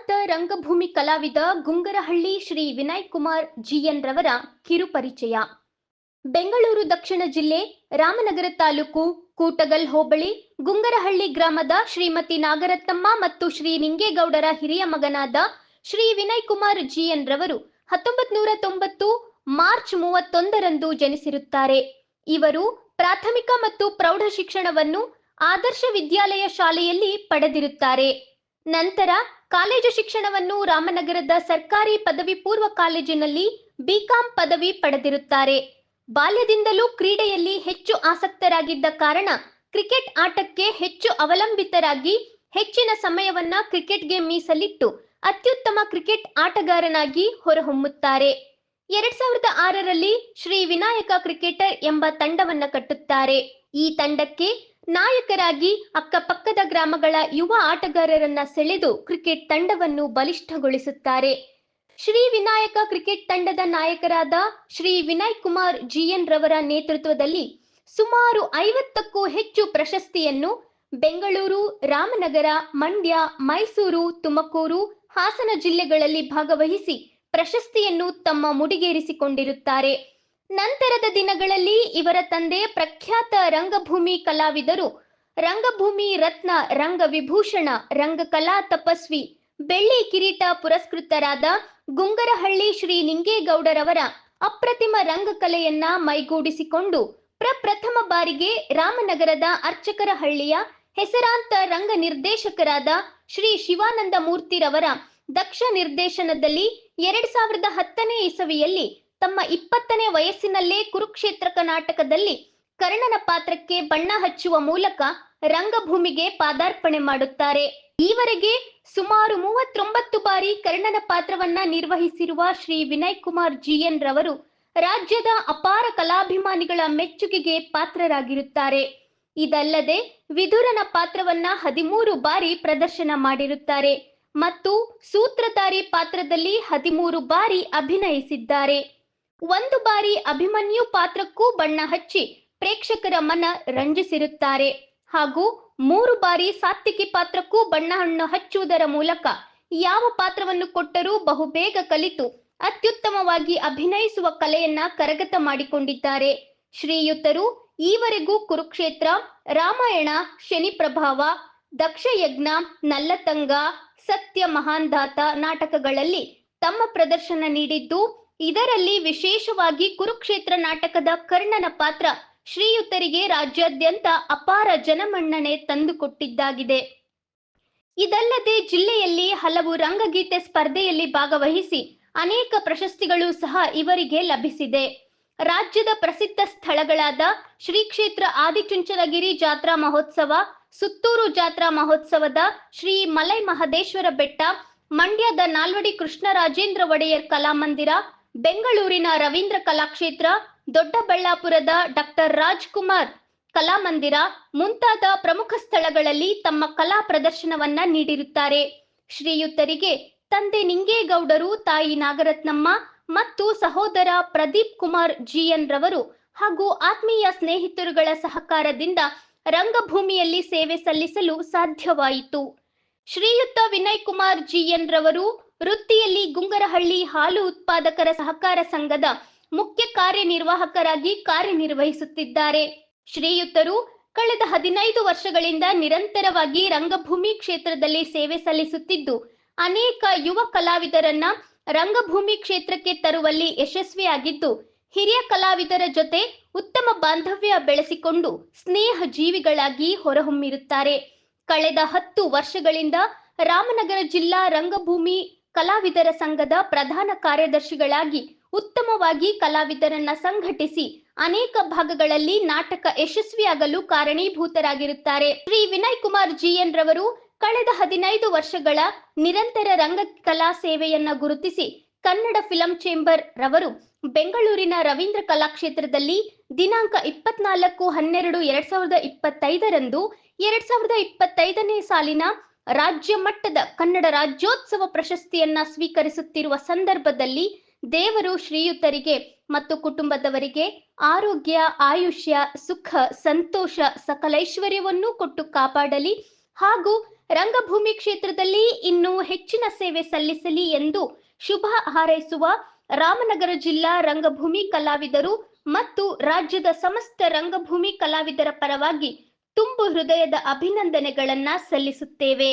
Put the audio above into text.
ಹೆಸರಾಂತ ರಂಗಭೂಮಿ ಕಲಾವಿದ ಗುಂಗರಹಳ್ಳಿ ಶ್ರೀ ವಿನಯ್ ಕುಮಾರ್ ಜಿಎನ್ ರವರ ಕಿರುಪರಿಚಯ. ಬೆಂಗಳೂರು ದಕ್ಷಿಣ ಜಿಲ್ಲೆ ರಾಮನಗರ ತಾಲೂಕು ಕೂಟಗಲ್ ಹೋಬಳಿ ಗುಂಗರಹಳ್ಳಿ ಗ್ರಾಮದ ಶ್ರೀಮತಿ ನಾಗರತ್ನಮ್ಮ ಮತ್ತು ಶ್ರೀ ನಿಂಗೇಗೌಡರ ಹಿರಿಯ ಮಗನಾದ ಶ್ರೀ ವಿನಯ್ ಕುಮಾರ್ ಜಿಎನ್ ರವರು 1990 ಮಾರ್ಚ್ 31ರಂದು ಜನಿಸಿರುತ್ತಾರೆ. ಇವರು ಪ್ರಾಥಮಿಕ ಮತ್ತು ಪ್ರೌಢ ಶಿಕ್ಷಣವನ್ನು ಆದರ್ಶ ವಿದ್ಯಾಲಯ ಶಾಲೆಯಲ್ಲಿ ಪಡೆದಿರುತ್ತಾರೆ. ನಂತರ ಕಾಲೇಜು ಶಿಕ್ಷಣವನ್ನು ರಾಮನಗರದ ಸರ್ಕಾರಿ ಪದವಿ ಪೂರ್ವ ಕಾಲೇಜಿನಲ್ಲಿ ಬಿಕಾಂ ಪದವಿ ಪಡೆದಿರುತ್ತಾರೆ. ಬಾಲ್ಯದಿಂದಲೂ ಕ್ರೀಡೆಯಲ್ಲಿ ಹೆಚ್ಚು ಆಸಕ್ತರಾಗಿದ್ದ ಕಾರಣ ಕ್ರಿಕೆಟ್ ಆಟಕ್ಕೆ ಹೆಚ್ಚು ಅವಲಂಬಿತರಾಗಿ ಹೆಚ್ಚಿನ ಸಮಯವನ್ನ ಕ್ರಿಕೆಟ್ಗೆ ಮೀಸಲಿಟ್ಟು ಅತ್ಯುತ್ತಮ ಕ್ರಿಕೆಟ್ ಆಟಗಾರನಾಗಿ ಹೊರಹೊಮ್ಮುತ್ತಾರೆ. 2006ರಲ್ಲಿ ಶ್ರೀ ವಿನಾಯಕ ಕ್ರಿಕೆಟರ್ ಎಂಬ ತಂಡವನ್ನ ಕಟ್ಟುತ್ತಾರೆ. ಈ ತಂಡಕ್ಕೆ ನಾಯಕರಾಗಿ ಅಕ್ಕಪಕ್ಕದ ಗ್ರಾಮಗಳ ಯುವ ಆಟಗಾರರನ್ನ ಸೆಳೆದು ಕ್ರಿಕೆಟ್ ತಂಡವನ್ನು ಬಲಿಷ್ಠಗೊಳಿಸುತ್ತಾರೆ. ಶ್ರೀ ವಿನಾಯಕ ಕ್ರಿಕೆಟ್ ತಂಡದ ನಾಯಕರಾದ ಶ್ರೀ ವಿನಯ್ ಕುಮಾರ್ ಜಿಎನ್ ರವರ ನೇತೃತ್ವದಲ್ಲಿ ಸುಮಾರು 50ಕ್ಕೂ ಹೆಚ್ಚು ಪ್ರಶಸ್ತಿಯನ್ನು ಬೆಂಗಳೂರು, ರಾಮನಗರ, ಮಂಡ್ಯ, ಮೈಸೂರು, ತುಮಕೂರು, ಹಾಸನ ಜಿಲ್ಲೆಗಳಲ್ಲಿ ಭಾಗವಹಿಸಿ ಪ್ರಶಸ್ತಿಯನ್ನು ತಮ್ಮ ಮುಡಿಗೇರಿಸಿಕೊಂಡಿರುತ್ತಾರೆ. ನಂತರದ ದಿನಗಳಲ್ಲಿ ಇವರ ತಂದೆ ಪ್ರಖ್ಯಾತ ರಂಗಭೂಮಿ ಕಲಾವಿದರು, ರಂಗಭೂಮಿ ರತ್ನ, ರಂಗವಿಭೂಷಣ, ರಂಗಕಲಾ ತಪಸ್ವಿ, ಬೆಳ್ಳಿ ಕಿರೀಟ ಪುರಸ್ಕೃತರಾದ ಗುಂಗರಹಳ್ಳಿ ಶ್ರೀ ನಿಂಗೇಗೌಡರವರ ಅಪ್ರತಿಮ ರಂಗಕಲೆಯನ್ನ ಮೈಗೂಡಿಸಿಕೊಂಡು ಪ್ರಪ್ರಥಮ ಬಾರಿಗೆ ರಾಮನಗರದ ಅರ್ಚಕರಹಳ್ಳಿಯ ಹೆಸರಾಂತ ರಂಗ ನಿರ್ದೇಶಕರಾದ ಶ್ರೀ ಶಿವಾನಂದ ಮೂರ್ತಿರವರ ದಕ್ಷ ನಿರ್ದೇಶನದಲ್ಲಿ 2010ನೇ ಇಸವಿಯಲ್ಲಿ ತಮ್ಮ 20ನೇ ವಯಸ್ಸಿನಲ್ಲೇ ಕುರುಕ್ಷೇತ್ರ ನಾಟಕದಲ್ಲಿ ಕರ್ಣನ ಪಾತ್ರಕ್ಕೆ ಬಣ್ಣ ಹಚ್ಚುವ ಮೂಲಕ ರಂಗಭೂಮಿಗೆ ಪಾದಾರ್ಪಣೆ ಮಾಡುತ್ತಾರೆ. ಈವರೆಗೆ ಸುಮಾರು 39 ಬಾರಿ ಕರ್ಣನ ಪಾತ್ರವನ್ನ ನಿರ್ವಹಿಸಿರುವ ಶ್ರೀ ವಿನಯ್ ಕುಮಾರ್ ಜಿಎನ್ ರವರು ರಾಜ್ಯದ ಅಪಾರ ಕಲಾಭಿಮಾನಿಗಳ ಮೆಚ್ಚುಗೆಗೆ ಪಾತ್ರರಾಗಿರುತ್ತಾರೆ. ಇದಲ್ಲದೆ ವಿದುರನ ಪಾತ್ರವನ್ನ 13 ಬಾರಿ ಪ್ರದರ್ಶನ ಮಾಡಿರುತ್ತಾರೆ ಮತ್ತು ಸೂತ್ರಧಾರಿ ಪಾತ್ರದಲ್ಲಿ 13 ಬಾರಿ ಅಭಿನಯಿಸಿದ್ದಾರೆ. 1 ಬಾರಿ ಅಭಿಮನ್ಯು ಪಾತ್ರಕ್ಕೂ ಬಣ್ಣ ಹಚ್ಚಿ ಪ್ರೇಕ್ಷಕರ ಮನ ರಂಜಿಸಿರುತ್ತಾರೆ ಹಾಗೂ 3 ಬಾರಿ ಸಾತ್ವಿಕಿ ಪಾತ್ರಕ್ಕೂ ಬಣ್ಣವನ್ನು ಹಚ್ಚುವುದರ ಮೂಲಕ ಯಾವ ಪಾತ್ರವನ್ನು ಕೊಟ್ಟರೂ ಬಹುಬೇಗ ಕಲಿತು ಅತ್ಯುತ್ತಮವಾಗಿ ಅಭಿನಯಿಸುವ ಕಲೆಯನ್ನ ಕರಗತ ಮಾಡಿಕೊಂಡಿದ್ದಾರೆ. ಶ್ರೀಯುತರು ಈವರೆಗೂ ಕುರುಕ್ಷೇತ್ರ, ರಾಮಾಯಣ, ಶನಿ ಪ್ರಭಾವ, ದಕ್ಷಯಜ್ಞ, ನಲ್ಲತಂಗ, ಸತ್ಯ ಮಹಾಂಧಾತ ನಾಟಕಗಳಲ್ಲಿ ತಮ್ಮ ಪ್ರದರ್ಶನ ನೀಡಿದ್ದು, ಇದರಲ್ಲಿ ವಿಶೇಷವಾಗಿ ಕುರುಕ್ಷೇತ್ರ ನಾಟಕದ ಕರ್ಣನ ಪಾತ್ರ ಶ್ರೀಯುತರಿಗೆ ರಾಜ್ಯಾದ್ಯಂತ ಅಪಾರ ಜನಮನ್ನಣೆ ತಂದುಕೊಟ್ಟಿದ್ದಾಗಿದೆ. ಇದಲ್ಲದೆ ಜಿಲ್ಲೆಯಲ್ಲಿ ಹಲವು ರಂಗಗೀತೆ ಸ್ಪರ್ಧೆಯಲ್ಲಿ ಭಾಗವಹಿಸಿ ಅನೇಕ ಪ್ರಶಸ್ತಿಗಳು ಸಹ ಇವರಿಗೆ ಲಭಿಸಿದೆ. ರಾಜ್ಯದ ಪ್ರಸಿದ್ಧ ಸ್ಥಳಗಳಾದ ಶ್ರೀ ಕ್ಷೇತ್ರ ಆದಿಚುಂಚನಗಿರಿ ಜಾತ್ರಾ ಮಹೋತ್ಸವ, ಸುತ್ತೂರು ಜಾತ್ರಾ ಮಹೋತ್ಸವದ ಶ್ರೀ ಮಲೈ ಮಹದೇಶ್ವರ ಬೆಟ್ಟ, ಮಂಡ್ಯದ ನಾಲ್ವಡಿ ಕೃಷ್ಣರಾಜೇಂದ್ರ ಒಡೆಯರ್ ಕಲಾಮಂದಿರ, ಬೆಂಗಳೂರಿನ ರವೀಂದ್ರ ಕಲಾಕ್ಷೇತ್ರ, ದೊಡ್ಡಬಳ್ಳಾಪುರದ ಡಾಕ್ಟರ್ ರಾಜ್ಕುಮಾರ್ ಕಲಾಮಂದಿರ ಮುಂತಾದ ಪ್ರಮುಖ ಸ್ಥಳಗಳಲ್ಲಿ ತಮ್ಮ ಕಲಾ ಪ್ರದರ್ಶನವನ್ನ ನೀಡಿರುತ್ತಾರೆ. ಶ್ರೀಯುತರಿಗೆ ತಂದೆ ನಿಂಗೇಗೌಡರು, ತಾಯಿ ನಾಗರತ್ನಮ್ಮ ಮತ್ತು ಸಹೋದರ ಪ್ರದೀಪ್ ಕುಮಾರ್ ಜಿಎನ್ ರವರು ಹಾಗೂ ಆತ್ಮೀಯ ಸ್ನೇಹಿತರುಗಳ ಸಹಕಾರದಿಂದ ರಂಗಭೂಮಿಯಲ್ಲಿ ಸೇವೆ ಸಲ್ಲಿಸಲು ಸಾಧ್ಯವಾಯಿತು. ಶ್ರೀಯುತ ವಿನಯ್ ಕುಮಾರ್ ಜಿಎನ್ ರವರು ವೃತ್ತಿಯಲ್ಲಿ ಗುಂಗರಹಳ್ಳಿ ಹಾಲು ಉತ್ಪಾದಕರ ಸಹಕಾರ ಸಂಘದ ಮುಖ್ಯ ಕಾರ್ಯನಿರ್ವಾಹಕರಾಗಿ ಕಾರ್ಯನಿರ್ವಹಿಸುತ್ತಿದ್ದಾರೆ. ಶ್ರೀಯುತರು ಕಳೆದ 15 ವರ್ಷಗಳಿಂದ ನಿರಂತರವಾಗಿ ರಂಗಭೂಮಿ ಕ್ಷೇತ್ರದಲ್ಲಿ ಸೇವೆ ಸಲ್ಲಿಸುತ್ತಿದ್ದು, ಅನೇಕ ಯುವ ಕಲಾವಿದರನ್ನ ರಂಗಭೂಮಿ ಕ್ಷೇತ್ರಕ್ಕೆ ತರುವಲ್ಲಿ ಯಶಸ್ವಿಯಾಗಿದ್ದು, ಹಿರಿಯ ಕಲಾವಿದರ ಜೊತೆ ಉತ್ತಮ ಬಾಂಧವ್ಯ ಬೆಳೆಸಿಕೊಂಡು ಸ್ನೇಹ ಜೀವಿಗಳಾಗಿ ಹೊರಹೊಮ್ಮಿರುತ್ತಾರೆ. ಕಳೆದ 10 ವರ್ಷಗಳಿಂದ ರಾಮನಗರ ಜಿಲ್ಲಾ ರಂಗಭೂಮಿ ಕಲಾವಿದರ ಸಂಘದ ಪ್ರಧಾನ ಕಾರ್ಯದರ್ಶಿಗಳಾಗಿ ಉತ್ತಮವಾಗಿ ಕಲಾವಿದರನ್ನ ಸಂಘಟಿಸಿ ಅನೇಕ ಭಾಗಗಳಲ್ಲಿ ನಾಟಕ ಯಶಸ್ವಿಯಾಗಲು ಕಾರಣೀಭೂತರಾಗಿರುತ್ತಾರೆ. ಶ್ರೀ ವಿನಯ್ ಕುಮಾರ್ ಜಿಎನ್ ರವರು ಕಳೆದ 15 ವರ್ಷಗಳ ನಿರಂತರ ರಂಗಕಲಾ ಸೇವೆಯನ್ನ ಗುರುತಿಸಿ ಕನ್ನಡ ಫಿಲಂ ಚೇಂಬರ್ ರವರು ಬೆಂಗಳೂರಿನ ರವೀಂದ್ರ ಕಲಾಕ್ಷೇತ್ರದಲ್ಲಿ ದಿನಾಂಕ 24/12/2025ರಂದು 2025ನೇ ಸಾಲಿನ ರಾಜ್ಯ ಮಟ್ಟದ ಕನ್ನಡ ರಾಜ್ಯೋತ್ಸವ ಪ್ರಶಸ್ತಿಯನ್ನ ಸ್ವೀಕರಿಸುತ್ತಿರುವ ಸಂದರ್ಭದಲ್ಲಿ ದೇವರು ಶ್ರೀಯುತರಿಗೆ ಮತ್ತು ಕುಟುಂಬದವರಿಗೆ ಆರೋಗ್ಯ, ಆಯುಷ್ಯ, ಸುಖ, ಸಂತೋಷ, ಸಕಲೈಶ್ವರ್ಯವನ್ನು ಕೊಟ್ಟು ಕಾಪಾಡಲಿ ಹಾಗೂ ರಂಗಭೂಮಿ ಕ್ಷೇತ್ರದಲ್ಲಿ ಇನ್ನೂ ಹೆಚ್ಚಿನ ಸೇವೆ ಸಲ್ಲಿಸಲಿ ಎಂದು ಶುಭ ಹಾರೈಸುವ ರಾಮನಗರ ಜಿಲ್ಲಾ ರಂಗಭೂಮಿ ಕಲಾವಿದರು ಮತ್ತು ರಾಜ್ಯದ ಸಮಸ್ತ ರಂಗಭೂಮಿ ಕಲಾವಿದರ ಪರವಾಗಿ ತುಂಬು ಹೃದಯದ ಅಭಿನಂದನೆಗಳನ್ನ ಸಲ್ಲಿಸುತ್ತೇವೆ.